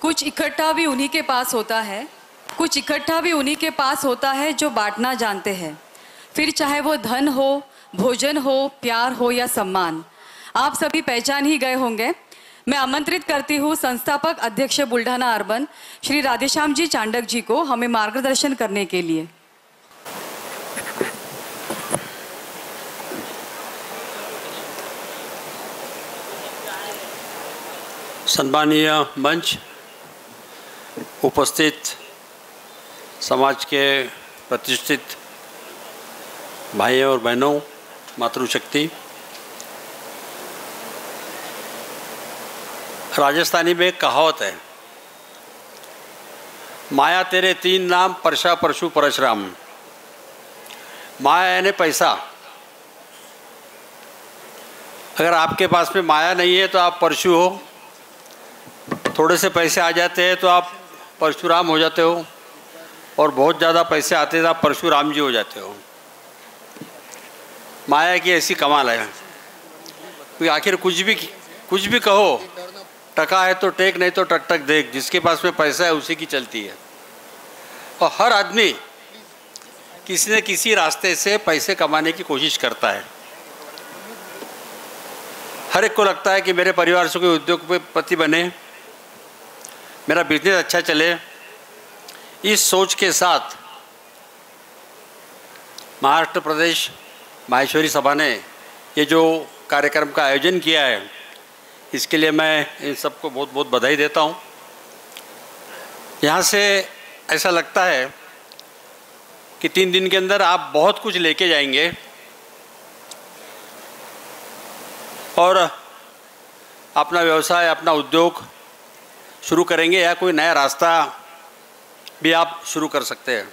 कुछ इकट्ठा भी उन्हीं के पास होता है, कुछ इकट्ठा भी उन्हीं के पास होता है जो बांटना जानते हैं। फिर चाहे वो धन हो, भोजन हो, प्यार हो या सम्मान, आप सभी पहचान ही गए होंगे। मैं आमंत्रित करती हूँ संस्थापक अध्यक्ष बुल्ढाना अर्बन श्री राधेश्याम जी चांडक जी को हमें मार्गदर्शन करने के लिए। सम्मानीय मंच, उपस्थित समाज के प्रतिष्ठित भाइयों और बहनों, मातृशक्ति, राजस्थानी में एक कहावत है, माया तेरे तीन नाम, परशा परशु परशुराम। माया यानी पैसा। अगर आपके पास में माया नहीं है तो आप परशु हो, थोड़े से पैसे आ जाते हैं तो आप परशुराम हो जाते हो, और बहुत ज़्यादा पैसे आते हैं तो आप परशुराम जी हो जाते हो। माया की ऐसी कमाल है कि आखिर कुछ भी कहो, टका है तो टेक, नहीं तो टक टक देख। जिसके पास में पैसा है उसी की चलती है। और हर आदमी किसी न किसी रास्ते से पैसे कमाने की कोशिश करता है। हर एक को लगता है कि मेरे परिवार से कोई उद्योगपति बने, मेरा बिजनेस अच्छा चले। इस सोच के साथ महाराष्ट्र प्रदेश माहेश्वरी सभा ने ये जो कार्यक्रम का आयोजन किया है, इसके लिए मैं इन सबको बहुत बहुत बधाई देता हूँ। यहाँ से ऐसा लगता है कि 3 दिन के अंदर आप बहुत कुछ लेके जाएंगे और अपना व्यवसाय, अपना उद्योग शुरू करेंगे, या कोई नया रास्ता भी आप शुरू कर सकते हैं।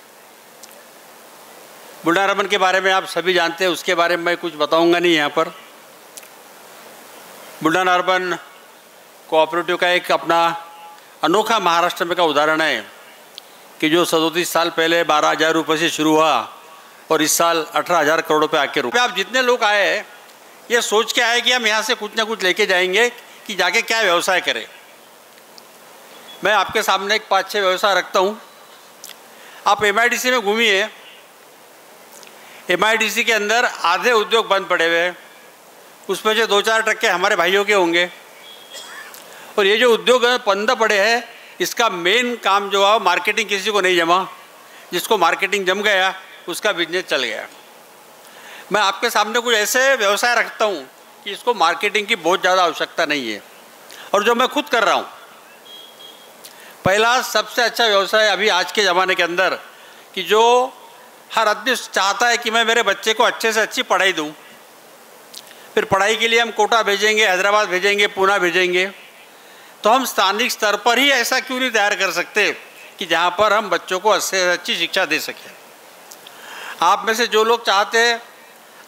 बुल्ढाना अर्बन के बारे में आप सभी जानते हैं, उसके बारे में मैं कुछ बताऊंगा नहीं यहाँ पर। बुल्ढाना अर्बन कोऑपरेटिव का एक अपना अनोखा महाराष्ट्र में का उदाहरण है कि जो 37 साल पहले 12,000 रुपये से शुरू हुआ और इस साल 18,000 करोड़ रुपये आके रुपये। आप जितने लोग आए हैं ये सोच के आए कि हम यहाँ से कुछ ना कुछ लेके जाएंगे कि जाके क्या व्यवसाय करें। मैं आपके सामने एक 5-6 व्यवसाय रखता हूँ। आप MIDC में घूमिए, MIDC के अंदर आधे उद्योग बंद पड़े हुए हैं, उसमें से 2-4% हमारे भाइयों के होंगे। और ये जो उद्योग बंद पड़े हैं, इसका मेन काम जो है मार्केटिंग, किसी को नहीं जमा। जिसको मार्केटिंग जम गया उसका बिजनेस चल गया। मैं आपके सामने कुछ ऐसे व्यवसाय रखता हूँ कि इसको मार्केटिंग की बहुत ज़्यादा आवश्यकता नहीं है, और जो मैं खुद कर रहा हूँ। पहला सबसे अच्छा व्यवसाय अभी आज के ज़माने के अंदर कि जो हर आदमी चाहता है कि मैं मेरे बच्चे को अच्छे से अच्छी पढ़ाई दूँ। फिर पढ़ाई के लिए हम कोटा भेजेंगे, हैदराबाद भेजेंगे, पूना भेजेंगे, तो हम स्थानिक स्तर पर ही ऐसा क्यों नहीं तैयार कर सकते कि जहाँ पर हम बच्चों को अच्छी शिक्षा दे सकें। आप में से जो लोग चाहते हैं,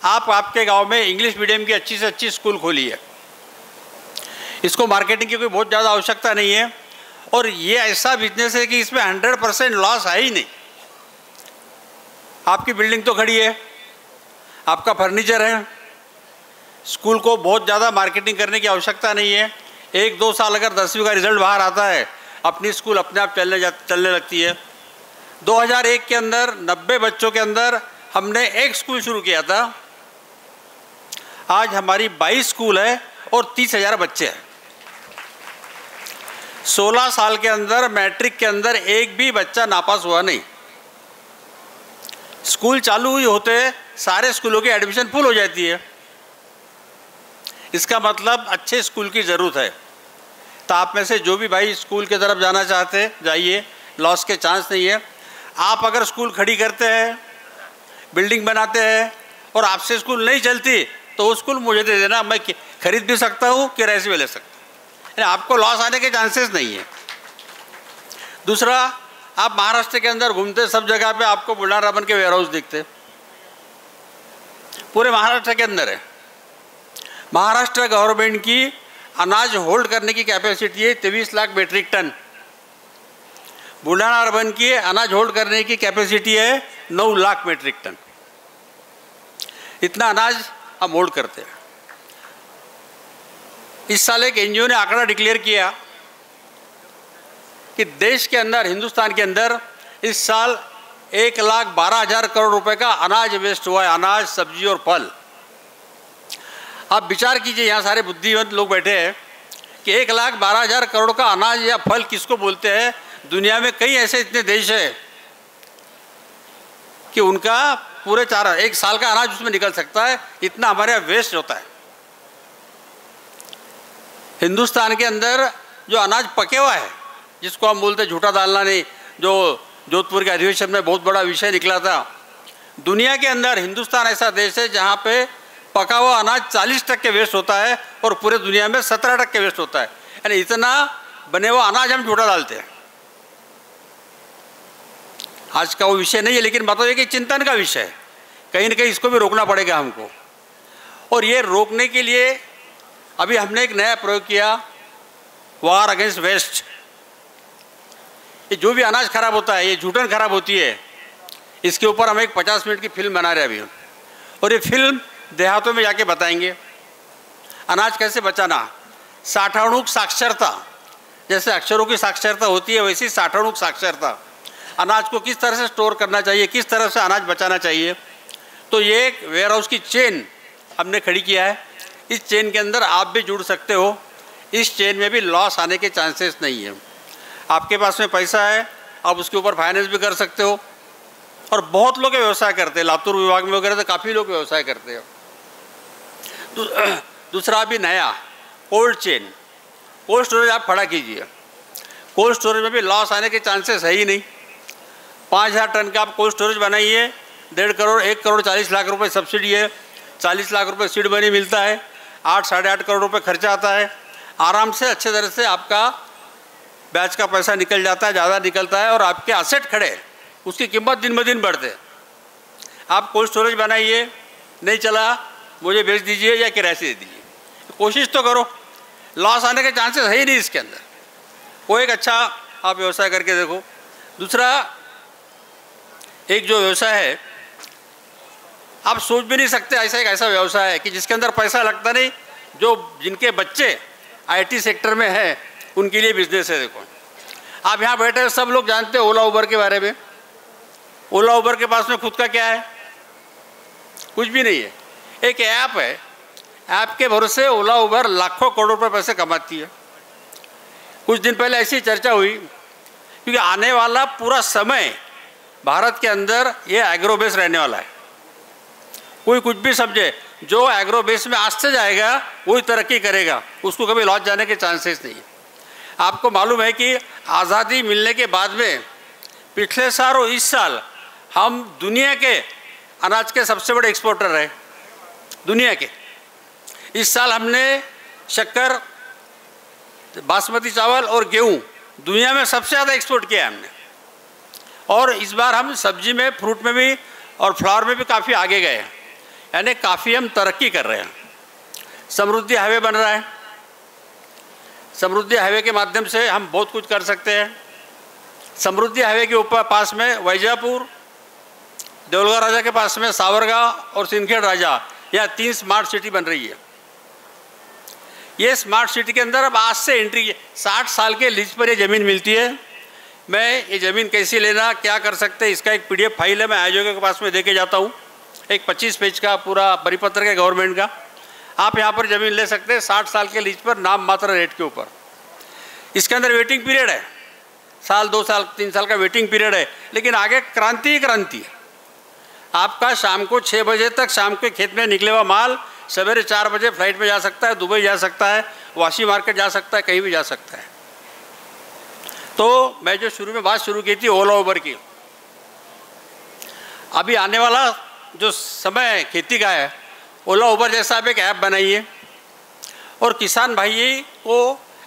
आप आपके गांव में इंग्लिश मीडियम की अच्छी से अच्छी स्कूल खोलिए। इसको मार्केटिंग की कोई बहुत ज़्यादा आवश्यकता नहीं है, और ये ऐसा बिजनेस है कि इसमें 100% लॉस है ही नहीं। आपकी बिल्डिंग तो खड़ी है, आपका फर्नीचर है, स्कूल को बहुत ज़्यादा मार्केटिंग करने की आवश्यकता नहीं है। 1-2 साल अगर 10वीं का रिजल्ट बाहर आता है, अपनी स्कूल अपने आप चलने लगती है। 2001 के अंदर 90 बच्चों के अंदर हमने एक स्कूल शुरू किया था। आज हमारी 22 स्कूल है और 30,000 बच्चे हैं। 16 साल के अंदर मैट्रिक के अंदर एक भी बच्चा नापास हुआ नहीं। स्कूल चालू ही होते सारे स्कूलों की एडमिशन फुल हो जाती है। इसका मतलब अच्छे स्कूल की ज़रूरत है। तो आप में से जो भी भाई स्कूल की तरफ जाना चाहते हैं, जाइए, लॉस के चांस नहीं है। आप अगर स्कूल खड़ी करते हैं, बिल्डिंग बनाते हैं और आपसे स्कूल नहीं चलती, तो वो स्कूल मुझे दे देना, मैं खरीद भी सकता हूँ, किराए से भी ले सकता हूँ। आपको लॉस आने के चांसेस नहीं है। दूसरा, आप महाराष्ट्र के अंदर घूमते, सब जगह पे आपको बुल्ढाना अर्बन के वेयर हाउस दिखते, पूरे महाराष्ट्र के अंदर है। महाराष्ट्र गवर्नमेंट की अनाज होल्ड करने की कैपेसिटी है 23 lakh metric ton. Buldhana urban की अनाज होल्ड करने की कैपेसिटी है 9 लाख मीट्रिक टन। इतना अनाज हम होल्ड करते हैं। इस साल एक NGO ने आंकड़ा डिक्लेयर किया कि देश के अंदर, हिंदुस्तान के अंदर इस साल 1,12,000 करोड़ रुपए का अनाज वेस्ट हुआ है, अनाज, सब्जी और फल। आप विचार कीजिए, यहाँ सारे बुद्धिमंत लोग बैठे हैं कि 1,12,000 करोड़ का अनाज या फल किसको बोलते हैं। दुनिया में कई ऐसे इतने देश हैं कि उनका पूरे 1 साल का अनाज उसमें निकल सकता है, इतना हमारे यहाँ वेस्ट होता है। हिंदुस्तान के अंदर जो अनाज पके हुआ है, जिसको हम बोलते हैं झूठा डालना नहीं, जो जोधपुर के अधिवेशन में बहुत बड़ा विषय निकला था, दुनिया के अंदर हिंदुस्तान ऐसा देश है जहाँ पे पका हुआ अनाज 40% वेस्ट होता है और पूरे दुनिया में 17% वेस्ट होता है। यानी इतना बने हुआ अनाज हम झूठा डालते हैं। आज का वो विषय नहीं है, लेकिन बात ये कि चिंतन का विषय है, कहीं ना कहीं इसको भी रोकना पड़ेगा हमको। और ये रोकने के लिए अभी हमने एक नया प्रयोग किया, वार अगेंस्ट वेस्ट। ये जो भी अनाज खराब होता है, ये जूठन खराब होती है, इसके ऊपर हम एक 50 मिनट की फिल्म बना रहे हैं अभी। और ये फिल्म देहातों में जाके बताएंगे अनाज कैसे बचाना। साठाणुक साक्षरता, जैसे अक्षरों की साक्षरता होती है वैसी साठाणुक साक्षरता, अनाज को किस तरह से स्टोर करना चाहिए, किस तरह से अनाज बचाना चाहिए। तो ये एक वेयर हाउस की चेन हमने खड़ी किया है। इस चेन के अंदर आप भी जुड़ सकते हो। इस चेन में भी लॉस आने के चांसेस नहीं है। आपके पास में पैसा है, आप उसके ऊपर फाइनेंस भी कर सकते हो। और बहुत लोग व्यवसाय करते हैं, लातूर विभाग में वगैरह तो काफ़ी लोग व्यवसाय करते हैं। दूसरा भी नया कोल्ड चेन, कोल्ड स्टोरेज आप खड़ा कीजिए। कोल्ड स्टोरेज में भी लॉस आने के चांसेस है ही नहीं। 5,000 टन का आप कोल्ड स्टोरेज बनाइए, 1.5 करोड़ 1 करोड़ 40 लाख रुपए सब्सिडी है, 40 लाख रुपए सीड मनी मिलता है, 8 साढ़े 8 करोड़ रुपए खर्चा आता है। आराम से अच्छे तरह से आपका ब्याज का पैसा निकल जाता है, ज़्यादा निकलता है और आपके असेट खड़े, उसकी कीमत दिन ब दिन बढ़ते। आप कोल्ड स्टोरेज बनाइए, नहीं चला मुझे बेच दीजिए या किराए से दे दीजिए, कोशिश तो करो। लॉस आने के चांसेस है ही नहीं इसके अंदर। वो एक अच्छा आप व्यवसाय करके देखो। दूसरा एक जो व्यवसाय है, आप सोच भी नहीं सकते ऐसा एक ऐसा व्यवसाय है कि जिसके अंदर पैसा लगता नहीं, जो जिनके बच्चे आईटी सेक्टर में हैं उनके लिए बिजनेस है। देखो आप यहाँ बैठे सब लोग जानते हैं ओला उबर के बारे में। ओला उबर के पास में खुद का क्या है? कुछ भी नहीं है, एक ऐप है। ऐप के भरोसे ओला उबर लाखों करोड़ रुपए पैसे कमाती है। कुछ दिन पहले ऐसी चर्चा हुई क्योंकि आने वाला पूरा समय भारत के अंदर ये एग्रो बेस रहने वाला है। कोई कुछ भी समझे, जो एग्रो बेस में आज से जाएगा वही तरक्की करेगा, उसको कभी लॉस जाने के चांसेस नहीं है। आपको मालूम है कि आज़ादी मिलने के बाद में पिछले साल और इस साल हम दुनिया के अनाज के सबसे बड़े एक्सपोर्टर रहे, दुनिया के। इस साल हमने शक्कर, बासमती चावल और गेहूं दुनिया में सबसे ज़्यादा एक्सपोर्ट किया है हमने। और इस बार हम सब्जी में, फ्रूट में भी और फ्लावर में भी काफ़ी आगे गए हैं, यानी काफ़ी हम तरक्की कर रहे हैं। समृद्धि हाईवे बन रहा है, समृद्धि हाईवे के माध्यम से हम बहुत कुछ कर सकते हैं। समृद्धि हाईवे के ऊपर पास में वैजापुर, देवलगा राजा के पास में सावरगांव और सिंदखेड़ राजा, यहाँ 3 स्मार्ट सिटी बन रही है। ये स्मार्ट सिटी के अंदर अब आज से एंट्री, 60 साल के लीज पर ये ज़मीन मिलती है। मैं ये ज़मीन कैसे लेना, क्या कर सकते हैं, इसका एक PDF फाइल है, मैं आयोजकों के पास में देके जाता हूँ। एक 25 पेज का पूरा परिपत्र है गवर्नमेंट का। आप यहाँ पर ज़मीन ले सकते हैं 60 साल के लीज पर, नाम मात्र रेट के ऊपर। इसके अंदर वेटिंग पीरियड है, साल 2 साल 3 साल का वेटिंग पीरियड है, लेकिन आगे क्रांति ही क्रांति है। आपका शाम को 6 बजे तक शाम के खेत में निकले हुआ माल सवेरे 4 बजे फ्लाइट में जा सकता है, दुबई जा सकता है, वाशी मार्केट जा सकता है, कहीं भी जा सकता है। तो मैं जो शुरू में बात शुरू की थी ओला उबर की, अभी आने वाला जो समय खेती का है, ओला उबर जैसा आप एक ऐप बनाइए और किसान भाई को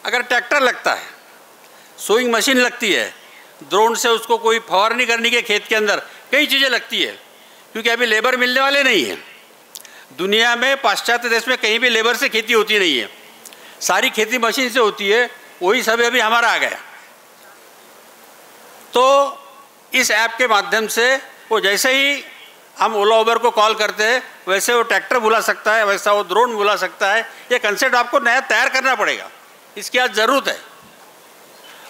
अगर ट्रैक्टर लगता है, सोइंग मशीन लगती है, ड्रोन से उसको कोई फवारनी करने के खेत के अंदर कई चीज़ें लगती है, क्योंकि अभी लेबर मिलने वाले नहीं है। दुनिया में पाश्चात्य देश में कहीं भी लेबर से खेती होती नहीं है, सारी खेती मशीन से होती है। वही सब अभी हमारा आ गया। तो इस ऐप के माध्यम से वो जैसे ही हम ओला उबर को कॉल करते हैं वैसे वो ट्रैक्टर बुला सकता है, वैसा वो ड्रोन बुला सकता है। ये कंसेप्ट आपको नया तैयार करना पड़ेगा, इसकी आज ज़रूरत है।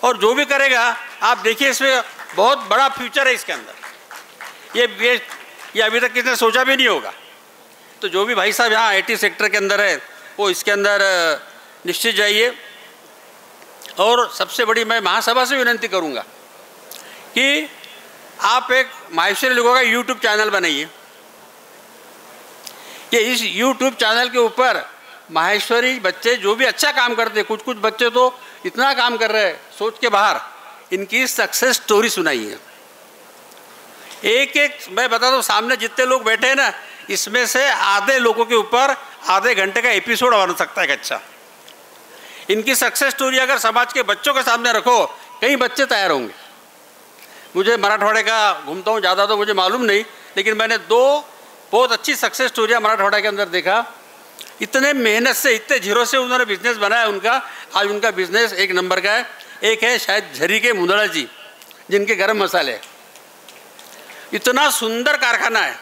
और जो भी करेगा आप देखिए इसमें बहुत बड़ा फ्यूचर है इसके अंदर। ये अभी तक किसी ने सोचा भी नहीं होगा। तो जो भी भाई साहब यहाँ IT सेक्टर के अंदर है वो इसके अंदर निश्चित जाइए। और सबसे बड़ी मैं महासभा से विनती करूँगा कि आप एक माहेश्वरी लोगों का YouTube चैनल बनाइए कि इस YouTube चैनल के ऊपर माहेश्वरी बच्चे जो भी अच्छा काम करते हैं, कुछ बच्चे तो इतना काम कर रहे हैं सोच के बाहर, इनकी सक्सेस स्टोरी सुनाइए। एक मैं बता दूं, सामने जितने लोग बैठे हैं ना, इसमें से आधे लोगों के ऊपर आधे घंटे का एपिसोड बन सकता है अच्छा। इनकी सक्सेस स्टोरी अगर समाज के बच्चों के सामने रखो, कई बच्चे तैयार होंगे। मुझे मराठवाड़े का घूमता हूँ ज़्यादा तो मुझे मालूम नहीं, लेकिन मैंने 2 बहुत अच्छी सक्सेस स्टोरियाँ मराठवाड़ा के अंदर देखा। इतने मेहनत से, इतने जीरो से उन्होंने बिजनेस बनाया उनका, आज उनका बिजनेस 1 नंबर का है। एक है शायद झरी के मुंदड़ा जी, जिनके गरम मसाले, इतना सुंदर कारखाना है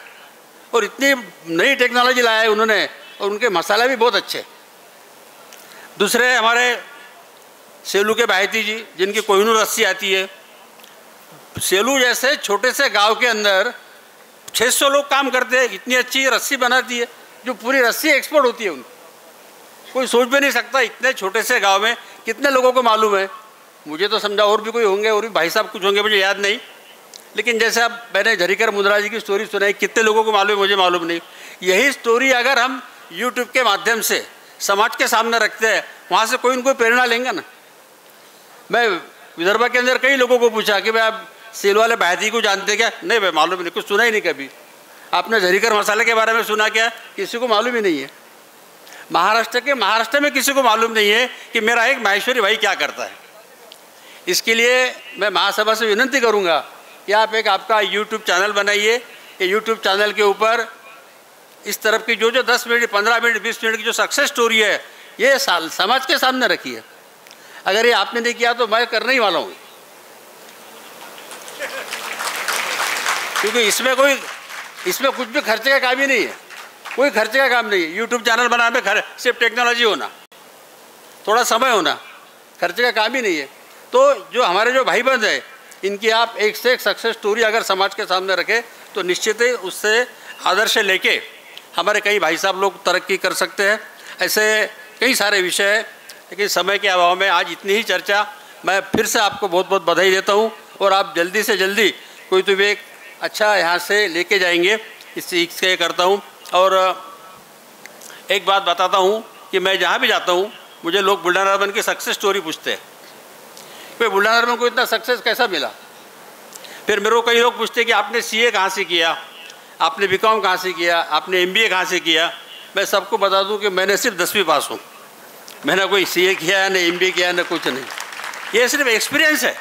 और इतनी नई टेक्नोलॉजी लाया है उन्होंने, और उनके मसाले भी बहुत अच्छे। दूसरे हमारे सेलू के बायती जी, जिनकी कोहिनूर रस्सी आती है। सेलू जैसे छोटे से गांव के अंदर 600 लोग काम करते हैं, इतनी अच्छी रस्सी बनाती है जो पूरी रस्सी एक्सपोर्ट होती है उनकी। कोई सोच भी नहीं सकता इतने छोटे से गांव में कितने लोगों को मालूम है। मुझे तो समझा और भी कोई होंगे, और भी भाई साहब कुछ होंगे, मुझे याद नहीं। लेकिन जैसे अब मैंने झरीकर मुंदड़ा जी की स्टोरी सुनाई, कितने लोगों को मालूम है मुझे मालूम नहीं। यही स्टोरी अगर हम YouTube के माध्यम से समाज के सामने रखते हैं, वहाँ से कोई न कोई प्रेरणा लेंगे ना। मैं विदर्भ के अंदर कई लोगों को पूछा कि भाई आप सेल वाले बायती को जानते क्या? नहीं भाई मालूम नहीं, कुछ सुना ही नहीं कभी। आपने झरीकर मसाले के बारे में सुना क्या? किसी को मालूम ही नहीं है। महाराष्ट्र में किसी को मालूम नहीं है कि मेरा एक माहेश्वरी भाई क्या करता है। इसके लिए मैं महासभा से विनती करूंगा कि आप एक आपका YouTube चैनल बनाइए। कि YouTube चैनल के ऊपर इस तरफ की जो 10 मिनट, 15 मिनट, 20 मिनट की जो सक्सेस स्टोरी है, ये समाज के सामने रखिए। अगर ये आपने नहीं किया तो मैं करने ही वाला हूँ, क्योंकि इसमें कुछ भी खर्चे का काम ही नहीं है। कोई खर्चे का काम नहीं है। YouTube चैनल बनाने में सिर्फ टेक्नोलॉजी होना, थोड़ा समय होना, खर्चे का काम ही नहीं है। तो जो हमारे जो भाई बंद है, इनकी आप एक से एक सक्सेस स्टोरी अगर समाज के सामने रखें तो निश्चित ही उससे आदर्श लेके हमारे कई भाई साहब लोग तरक्की कर सकते हैं। ऐसे कई सारे विषय हैं, लेकिन समय के अभाव में आज इतनी ही चर्चा। मैं फिर से आपको बहुत बहुत बधाई देता हूँ, और आप जल्दी से जल्दी कोई तो भी एक अच्छा यहाँ से लेके जाएंगे, इससे करता हूँ। और एक बात बताता हूँ कि मैं जहाँ भी जाता हूँ, मुझे लोग बुल्ढाना अर्बन की सक्सेस स्टोरी पूछते हैं कि बुल्ढाना अर्बन को इतना सक्सेस कैसा मिला। फिर मेरे को कई लोग पूछते हैं कि आपने CA कहाँ से किया, आपने BCom कहाँ से किया, आपने MBA कहाँ से किया। मैं सबको बता दूँ कि मैंने सिर्फ 10वीं पास हूँ। मैंने कोई CA किया, न MBA किया, न कुछ नहीं। ये सिर्फ एक्सपीरियंस है।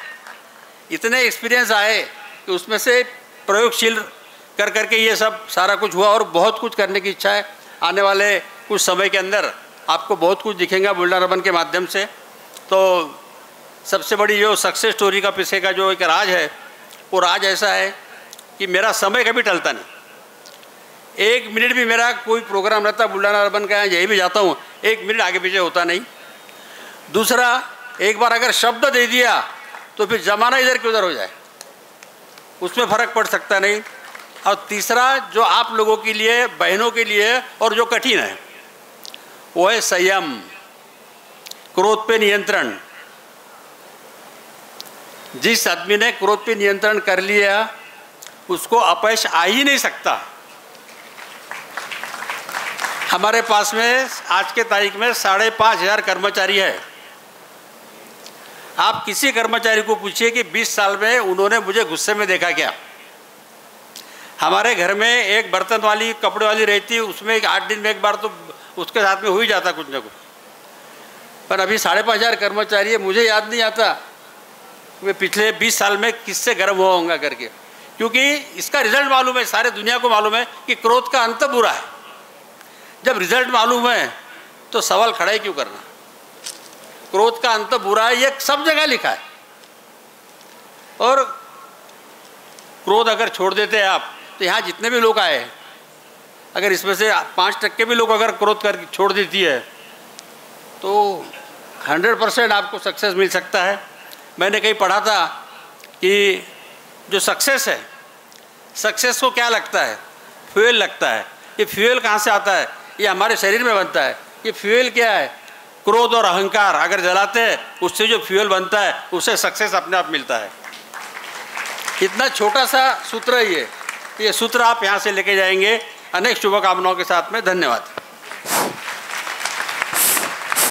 इतने एक्सपीरियंस आए कि उसमें से प्रयोगशील कर करके ये सब सारा कुछ हुआ, और बहुत कुछ करने की इच्छा है। आने वाले कुछ समय के अंदर आपको बहुत कुछ दिखेगा बुल्ढाना अर्बन के माध्यम से। तो सबसे बड़ी जो सक्सेस स्टोरी का पीछे का जो एक राज है, वो राज ऐसा है कि मेरा समय कभी टलता नहीं। 1 मिनट भी मेरा कोई प्रोग्राम रहता बुल्ढाना अर्बन का, यहीं भी जाता हूँ, 1 मिनट आगे पीछे होता नहीं। दूसरा, एक बार अगर शब्द दे दिया तो फिर जमाना इधर की उधर हो जाए, उसमें फ़र्क पड़ सकता नहीं। और तीसरा, जो आप लोगों के लिए, बहनों के लिए और जो कठिन है, वो है संयम, क्रोध पे नियंत्रण। जिस आदमी ने क्रोध पे नियंत्रण कर लिया उसको अपयश आ ही नहीं सकता। हमारे पास में आज के तारीख में 5,500 कर्मचारी है। आप किसी कर्मचारी को पूछिए कि 20 साल में उन्होंने मुझे गुस्से में देखा क्या। हमारे घर में एक बर्तन वाली, कपड़े वाली रहती, उसमें 8 दिन में एक बार तो उसके साथ में हो ही जाता कुछ ना कुछ। पर अभी 5,500 कर्मचारी है, मुझे याद नहीं आता वे पिछले 20 साल में किससे गर्म हुआ होगा करके, क्योंकि इसका रिजल्ट मालूम है, सारे दुनिया को मालूम है कि क्रोध का अंत बुरा है। जब रिजल्ट मालूम है तो सवाल खड़ा ही क्यों करना। क्रोध का अंत बुरा है, ये सब जगह लिखा है। और क्रोध अगर छोड़ देते हैं आप, तो यहाँ जितने भी लोग आए, अगर इसमें से 5% भी लोग अगर क्रोध कर छोड़ देती है तो 100% आपको सक्सेस मिल सकता है। मैंने कहीं पढ़ा था कि जो सक्सेस है, सक्सेस को क्या लगता है? फ्यूल लगता है। ये फ्यूल कहाँ से आता है? ये हमारे शरीर में बनता है। ये फ्यूल क्या है? क्रोध और अहंकार अगर जलाते हैं, उससे जो फ्यूल बनता है, उससे सक्सेस अपने आप मिलता है। इतना छोटा सा सूत्र है ये सूत्र आप यहाँ से लेके जाएंगे। अनेक शुभकामनाओं के साथ में धन्यवाद।